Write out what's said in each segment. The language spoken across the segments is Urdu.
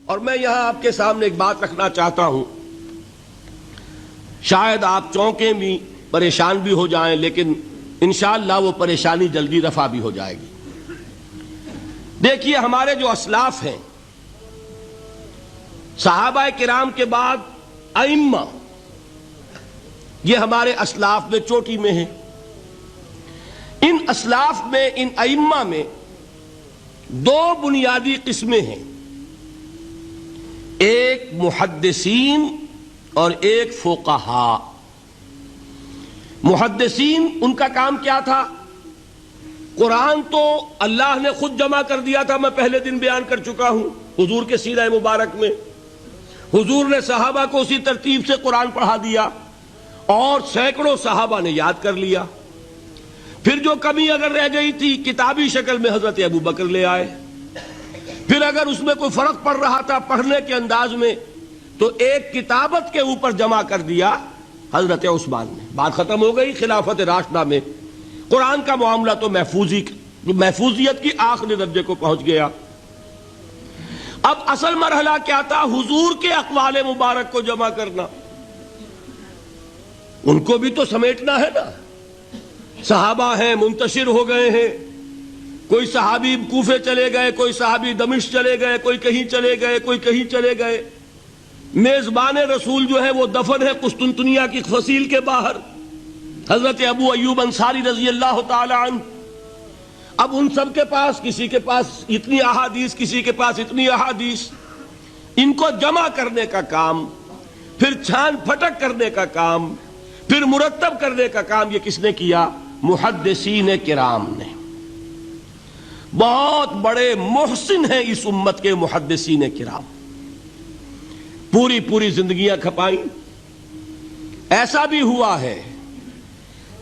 اور میں یہاں آپ کے سامنے ایک بات رکھنا چاہتا ہوں، شاید آپ چونکیں بھی پریشان بھی ہو جائیں، لیکن انشاءاللہ وہ پریشانی جلدی رفع بھی ہو جائے گی۔ دیکھیے، ہمارے جو اسلاف ہیں، صحابہ کرام کے بعد ائمہ، یہ ہمارے اسلاف میں چوٹی میں ہیں۔ ان اسلاف میں، ان ائمہ میں دو بنیادی قسمیں ہیں، ایک محدثین اور ایک فقہاء۔ محدثین، ان کا کام کیا تھا؟ قرآن تو اللہ نے خود جمع کر دیا تھا، میں پہلے دن بیان کر چکا ہوں حضور کے سیرہ مبارک میں۔ حضور نے صحابہ کو اسی ترتیب سے قرآن پڑھا دیا اور سینکڑوں صحابہ نے یاد کر لیا۔ پھر جو کمی اگر رہ گئی تھی، کتابی شکل میں حضرت ابو بکر لے آئے۔ پھر اگر اس میں کوئی فرق پڑ رہا تھا پڑھنے کے انداز میں، تو ایک کتابت کے اوپر جمع کر دیا حضرت عثمان نے۔ بات ختم ہو گئی۔ خلافت راشدہ میں قرآن کا معاملہ تو محفوظیت کی آخری درجے کو پہنچ گیا۔ اب اصل مرحلہ کیا تھا؟ حضور کے اقوال مبارک کو جمع کرنا، ان کو بھی تو سمیٹنا ہے نا۔ صحابہ ہیں، منتشر ہو گئے ہیں، کوئی صحابی کوفے چلے گئے، کوئی صحابی دمشق چلے گئے، کوئی کہیں چلے گئے، کوئی کہیں چلے گئے۔ میزبان رسول جو ہے وہ دفن ہے قسطنطنیہ کی فصیل کے باہر، حضرت ابو ایوب انصاری رضی اللہ تعالی عنہ۔ اب ان سب کے پاس، کسی کے پاس اتنی احادیث، کسی کے پاس اتنی احادیث، ان کو جمع کرنے کا کام، پھر چھان پھٹک کرنے کا کام، پھر مرتب کرنے کا کام، یہ کس نے کیا؟ محدثین کرام نے۔ بہت بڑے محسن ہیں اس امت کے محدثین کرام، پوری زندگیاں کھپائیں۔ ایسا بھی ہوا ہے،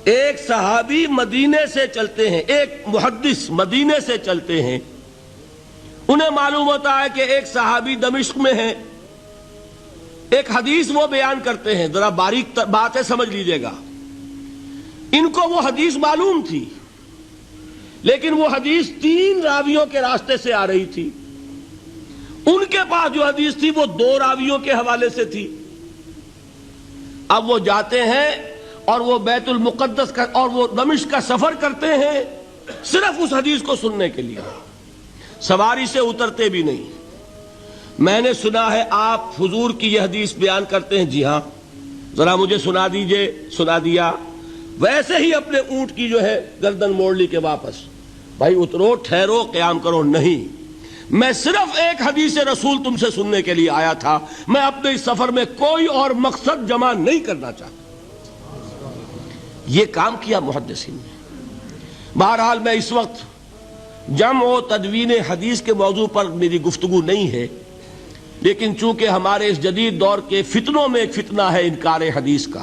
ایک صحابی مدینے سے چلتے ہیں، ایک محدث مدینے سے چلتے ہیں، انہیں معلوم ہوتا ہے کہ ایک صحابی دمشق میں ہے، ایک حدیث وہ بیان کرتے ہیں، ذرا باریک بات ہے، سمجھ لیجئے گا۔ ان کو وہ حدیث معلوم تھی، لیکن وہ حدیث 3 راویوں کے راستے سے آ رہی تھی۔ ان کے پاس جو حدیث تھی وہ 2 راویوں کے حوالے سے تھی۔ اب وہ جاتے ہیں اور وہ بیت المقدس کا اور وہ دمشق کا سفر کرتے ہیں صرف اس حدیث کو سننے کے لیے، سواری سے اترتے بھی نہیں۔ میں نے سنا ہے آپ حضور کی یہ حدیث بیان کرتے ہیں، جی ہاں، ذرا مجھے سنا دیجئے۔ سنا دیا، ویسے ہی اپنے اونٹ کی جو ہے گردن موڑ لی کہ واپس، بھائی اترو، ٹھہرو، قیام کرو۔ نہیں، میں صرف ایک حدیث رسول تم سے سننے کے لیے آیا تھا، میں اپنے اس سفر میں کوئی اور مقصد جمع نہیں کرنا چاہتا۔ یہ کام کیا محدثین نے۔ بہرحال میں اس وقت جمع و تدوین حدیث کے موضوع پر میری گفتگو نہیں ہے، لیکن چونکہ ہمارے اس جدید دور کے فتنوں میں ایک فتنہ ہے انکار حدیث کا۔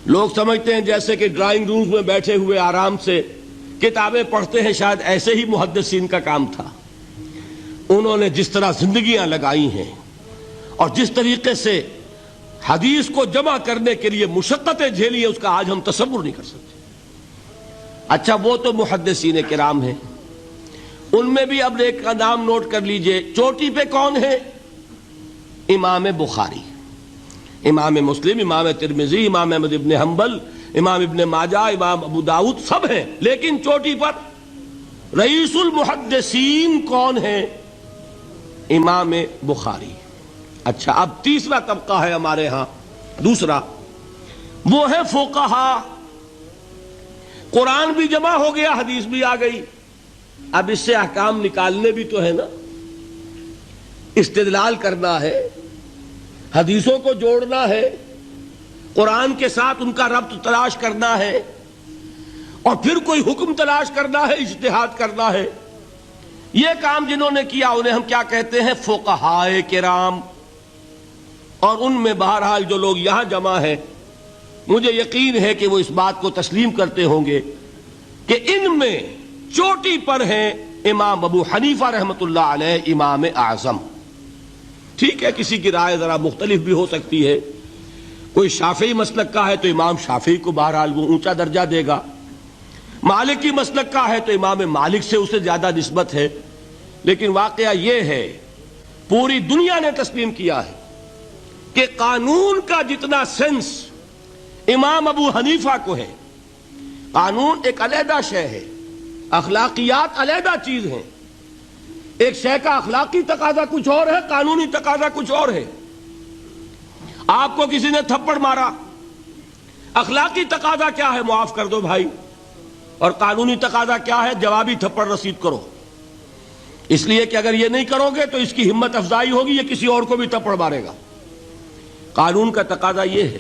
لوگ سمجھتے ہیں جیسے کہ ڈرائنگ رومز میں بیٹھے ہوئے آرام سے کتابیں پڑھتے ہیں، شاید ایسے ہی محدثین کا کام تھا۔ انہوں نے جس طرح زندگیاں لگائی ہیں اور جس طریقے سے حدیث کو جمع کرنے کے لیے مشقتیں جھیلی ہیں، اس کا آج ہم تصور نہیں کر سکتے۔ اچھا، وہ تو محدثین کرام ہیں، ان میں بھی اب ایک کا نام نوٹ کر لیجئے، چوٹی پہ کون ہے؟ امام بخاری، امام مسلم، امام ترمذی، امام احمد ابن حنبل، امام ابن ماجہ، امام ابو داؤد، سب ہیں، لیکن چوٹی پر رئیس المحدثین کون ہے؟ امام بخاری۔ اچھا، اب تیسرا طبقہ ہے ہمارے ہاں، دوسرا، وہ ہے فقہاء۔ قرآن بھی جمع ہو گیا، حدیث بھی آ گئی، اب اس سے احکام نکالنے بھی تو ہے نا، استدلال کرنا ہے، حدیثوں کو جوڑنا ہے، قرآن کے ساتھ ان کا ربط تلاش کرنا ہے، اور پھر کوئی حکم تلاش کرنا ہے، اجتہاد کرنا ہے۔ یہ کام جنہوں نے کیا انہیں ہم کیا کہتے ہیں؟ فقہاء کرام۔ اور ان میں بہرحال جو لوگ یہاں جمع ہیں، مجھے یقین ہے کہ وہ اس بات کو تسلیم کرتے ہوں گے کہ ان میں چوٹی پر ہیں امام ابو حنیفہ رحمۃ اللہ علیہ، امام اعظم۔ ٹھیک ہے، کسی کی رائے ذرا مختلف بھی ہو سکتی ہے، کوئی شافعی مسلک کا ہے تو امام شافعی کو بہرحال وہ اونچا درجہ دے گا، مالکی مسلک کا ہے تو امام مالک سے اسے زیادہ نسبت ہے۔ لیکن واقعہ یہ ہے پوری دنیا نے تسلیم کیا ہے کہ قانون کا جتنا سینس امام ابو حنیفہ کو ہے، قانون ایک علیحدہ شے ہے، اخلاقیات علیحدہ چیز ہیں، ایک شے کا اخلاقی تقاضا کچھ اور ہے، قانونی تقاضا کچھ اور ہے۔ آپ کو کسی نے تھپڑ مارا، اخلاقی تقاضا کیا ہے؟ معاف کر دو بھائی، اور قانونی تقاضا کیا ہے؟ جوابی تھپڑ رسید کرو، اس لیے کہ اگر یہ نہیں کرو گے تو اس کی ہمت افزائی ہوگی، یہ کسی اور کو بھی تھپڑ مارے گا۔ قانون کا تقاضا یہ ہے،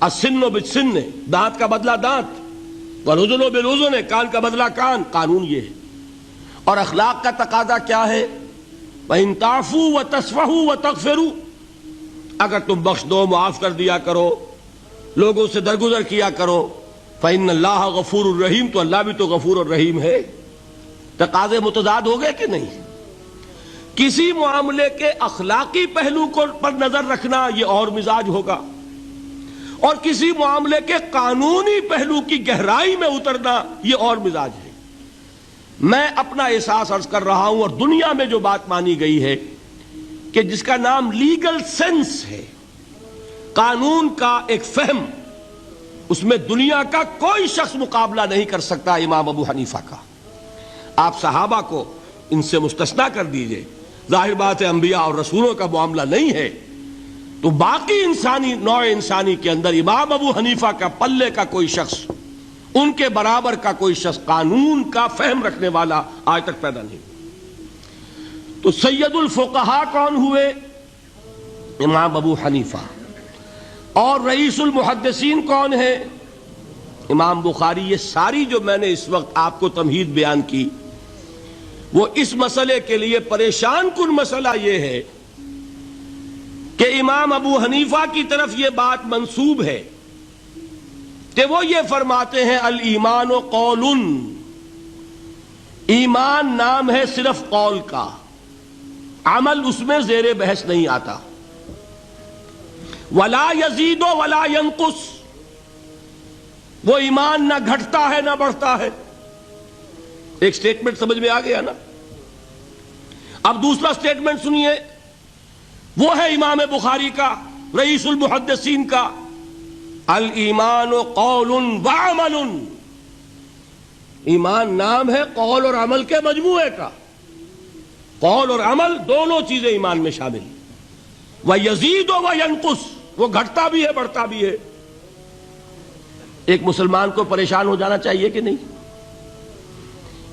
السن بالسن، دانت کا بدلہ دانت، والأذن بالأذن، کان کا بدلہ کان، قانون یہ ہے۔ اور اخلاق کا تقاضا کیا ہے؟ وَإِن تَعْفُوا وَتَصْفَحُوا وَتَغْفِرُوا، اگر تم بخش دو، معاف کر دیا کرو، لوگوں سے درگزر کیا کرو، فَإِنَّ اللَّهَ غَفُورٌ رَحِيمٌ، تو اللہ بھی تو غفور اور رحیم ہے۔ تقاضے متضاد ہو گئے کہ نہیں؟ کسی معاملے کے اخلاقی پہلو پر نظر رکھنا یہ اور مزاج ہوگا، اور کسی معاملے کے قانونی پہلو کی گہرائی میں اترنا یہ اور مزاج ہے۔ میں اپنا احساس عرض کر رہا ہوں، اور دنیا میں جو بات مانی گئی ہے کہ جس کا نام لیگل سینس ہے، قانون کا ایک فہم، اس میں دنیا کا کوئی شخص مقابلہ نہیں کر سکتا امام ابو حنیفہ کا۔ آپ صحابہ کو ان سے مستثنیٰ کر دیجئے، ظاہر بات ہے انبیاء اور رسولوں کا معاملہ نہیں ہے، تو باقی انسانی نوع انسانی کے اندر امام ابو حنیفہ کا پلے کا کوئی شخص، ان کے برابر کا کوئی شخص قانون کا فہم رکھنے والا آج تک پیدا نہیں۔ تو سید الفقہاء کون ہوئے؟ امام ابو حنیفہ۔ اور رئیس المحدثین کون ہے؟ امام بخاری۔ یہ ساری جو میں نے اس وقت آپ کو تمہید بیان کی، وہ اس مسئلے کے لیے پریشان کن مسئلہ یہ ہے کہ امام ابو حنیفہ کی طرف یہ بات منسوب ہے کہ وہ یہ فرماتے ہیں الایمان قول، ایمان نام ہے صرف قول کا، عمل اس میں زیر بحث نہیں آتا۔ ولا یزید ولا ینقص، وہ ایمان نہ گھٹتا ہے نہ بڑھتا ہے۔ ایک سٹیٹمنٹ سمجھ میں آ گیا نا؟ اب دوسرا سٹیٹمنٹ سنیے، وہ ہے امام بخاری کا، رئیس المحدثین کا، الایمان قول وعمل، ایمان نام ہے قول اور عمل کے مجموعے کا، قول اور عمل دونوں چیزیں ایمان میں شامل۔ وَيَزِيدُ وَيَنْقُصُ، وہ گھٹتا بھی ہے بڑھتا بھی ہے۔ ایک مسلمان کو پریشان ہو جانا چاہیے کہ نہیں؟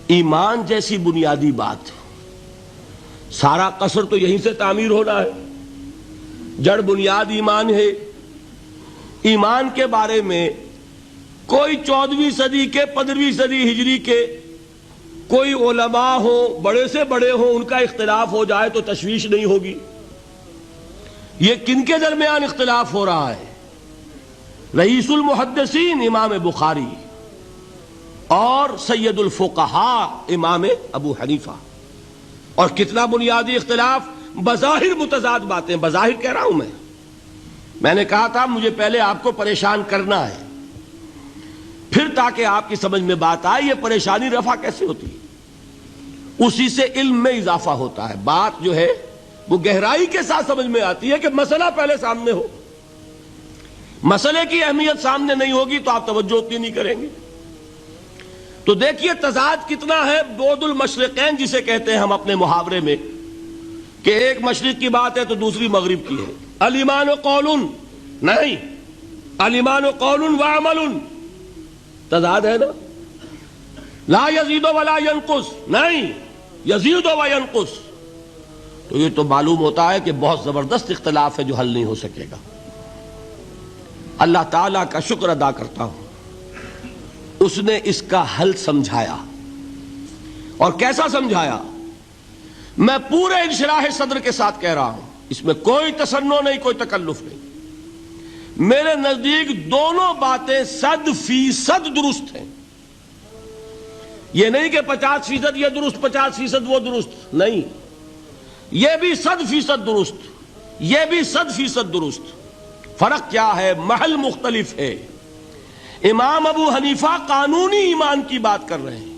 ایمان جیسی بنیادی بات، سارا قصر تو یہیں سے تعمیر ہونا ہے، جڑ بنیاد ایمان ہے۔ ایمان کے بارے میں کوئی 14ویں صدی کے 15ویں صدی ہجری کے کوئی علماء ہوں، بڑے سے بڑے ہوں، ان کا اختلاف ہو جائے تو تشویش نہیں ہوگی۔ یہ کن کے درمیان اختلاف ہو رہا ہے؟ رئیس المحدثین امام بخاری اور سید الفقہاء امام ابو حنیفہ۔ اور کتنا بنیادی اختلاف، بظاہر متضاد باتیں، بظاہر کہہ رہا ہوں میں نے کہا تھا مجھے پہلے آپ کو پریشان کرنا ہے، پھر تاکہ آپ کی سمجھ میں بات آئے یہ پریشانی رفع کیسے ہوتی ہے، اسی سے علم میں اضافہ ہوتا ہے۔ بات جو ہے وہ گہرائی کے ساتھ سمجھ میں آتی ہے کہ مسئلہ پہلے سامنے ہو۔ مسئلے کی اہمیت سامنے نہیں ہوگی تو آپ توجہ اتنی نہیں کریں گے۔ تو دیکھیے تضاد کتنا ہے، بعد المشرقین جسے کہتے ہیں ہم اپنے محاورے میں، کہ ایک مشرق کی بات ہے تو دوسری مغرب کی ہے۔ الایمان قول، نہیں، الایمان قول وعمل، تضاد ہے نا۔ لا یزید ولا ینقص، نہیں، یزید وینقص۔ تو یہ تو معلوم ہوتا ہے کہ بہت زبردست اختلاف ہے جو حل نہیں ہو سکے گا۔ اللہ تعالیٰ کا شکر ادا کرتا ہوں، اس نے اس کا حل سمجھایا۔ اور کیسا سمجھایا؟ میں پورے انشراح صدر کے ساتھ کہہ رہا ہوں، اس میں کوئی تصنع نہیں، کوئی تکلف نہیں۔ میرے نزدیک دونوں باتیں 100% درست ہیں۔ یہ نہیں کہ 50% یہ درست 50% وہ درست، نہیں، یہ بھی 100% درست، یہ بھی 100% درست۔ فرق کیا ہے؟ محل مختلف ہے۔ امام ابو حنیفہ قانونی ایمان کی بات کر رہے ہیں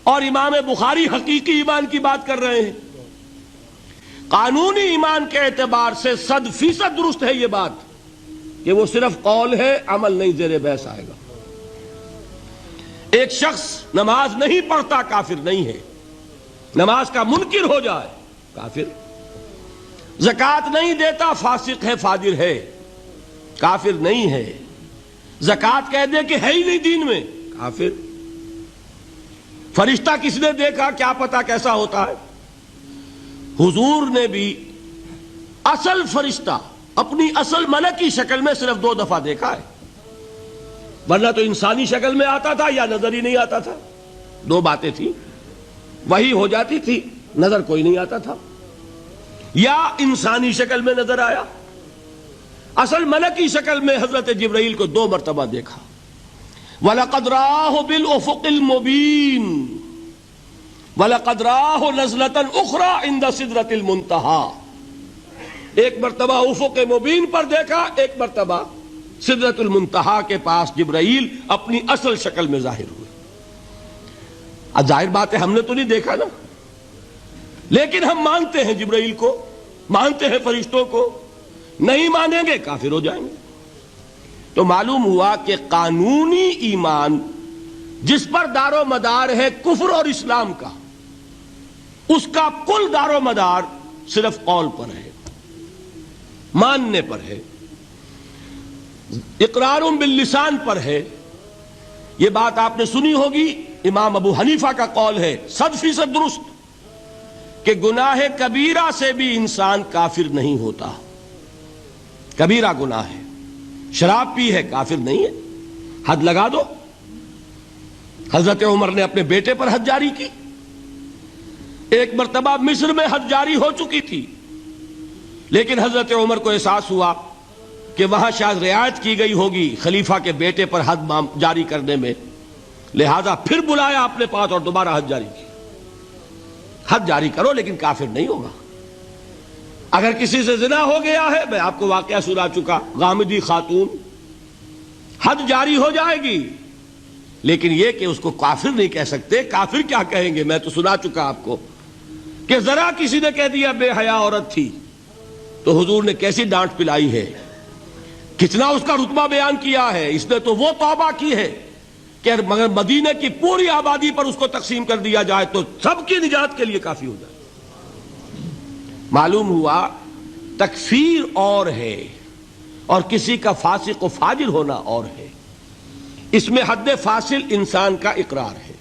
اور امام بخاری حقیقی ایمان کی بات کر رہے ہیں۔ قانونی ایمان کے اعتبار سے 100% درست ہے یہ بات کہ وہ صرف قول ہے، عمل نہیں، زیر بحث آئے گا۔ ایک شخص نماز نہیں پڑھتا کافر نہیں ہے، نماز کا منکر ہو جائے کافر، زکوٰۃ نہیں دیتا فاسق ہے، فاجر ہے، کافر نہیں ہے، زکوٰۃ کہہ دے کہ ہے ہی نہیں دین میں، کافر۔ فرشتہ کس نے دیکھا، کیا پتا کیسا ہوتا ہے؟ حضور نے بھی اصل فرشتہ اپنی اصل ملکی شکل میں صرف 2 دفعہ دیکھا ہے، ورنہ تو انسانی شکل میں آتا تھا یا نظر ہی نہیں آتا تھا۔ 2 باتیں تھیں، وہی ہو جاتی تھی، نظر کوئی نہیں آتا تھا، یا انسانی شکل میں نظر آیا۔ اصل ملکی شکل میں حضرت جبرائیل کو 2 مرتبہ دیکھا۔ وَلَقَدْ رَآهُ بِالْأُفُقِ الْمُبِينِ وَلَقَدْ رَآهُ نَزْلَةً أُخْرَى عِنْدَ سِدْرَةِ الْمُنْتَهَى، ایک مرتبہ افق مبین پر دیکھا، ایک مرتبہ سدرۃ المنتہا کے پاس جبرائیل اپنی اصل شکل میں ظاہر ہوئے۔ اب ظاہر بات ہے ہم نے تو نہیں دیکھا نا، لیکن ہم مانتے ہیں جبرائیل کو، مانتے ہیں فرشتوں کو، نہیں مانیں گے کافر ہو جائیں گے۔ تو معلوم ہوا کہ قانونی ایمان جس پر دار و مدار ہے کفر اور اسلام کا، اس کا کل دار و مدار صرف قول پر ہے، ماننے پر ہے، اقرار باللسان پر ہے۔ یہ بات آپ نے سنی ہوگی، امام ابو حنیفہ کا قول ہے 100% درست کہ گناہ کبیرہ سے بھی انسان کافر نہیں ہوتا۔ کبیرہ گناہ ہے، شراب پی ہے، کافر نہیں ہے، حد لگا دو۔ حضرت عمر نے اپنے بیٹے پر حد جاری کی، ایک مرتبہ مصر میں حد جاری ہو چکی تھی، لیکن حضرت عمر کو احساس ہوا کہ وہاں شاید رعایت کی گئی ہوگی خلیفہ کے بیٹے پر حد جاری کرنے میں، لہذا پھر بلایا اپنے پاس اور دوبارہ حد جاری کی۔ حد جاری کرو لیکن کافر نہیں ہوگا۔ اگر کسی سے زنا ہو گیا ہے، میں آپ کو واقعہ سنا چکا، غامدی خاتون، حد جاری ہو جائے گی، لیکن یہ کہ اس کو کافر نہیں کہہ سکتے۔ کافر کیا کہیں گے؟ میں تو سنا چکا آپ کو کہ ذرا کسی نے کہہ دیا بے حیا عورت تھی تو حضور نے کیسی ڈانٹ پلائی ہے، کتنا اس کا رتبہ بیان کیا ہے۔ اس نے تو وہ توبہ کی ہے کہ مگر مدینے کی پوری آبادی پر اس کو تقسیم کر دیا جائے تو سب کی نجات کے لیے کافی ہو جائے۔ معلوم ہوا تکفیر اور ہے اور کسی کا فاسق و فاجر ہونا اور ہے، اس میں حد فاصل انسان کا اقرار ہے۔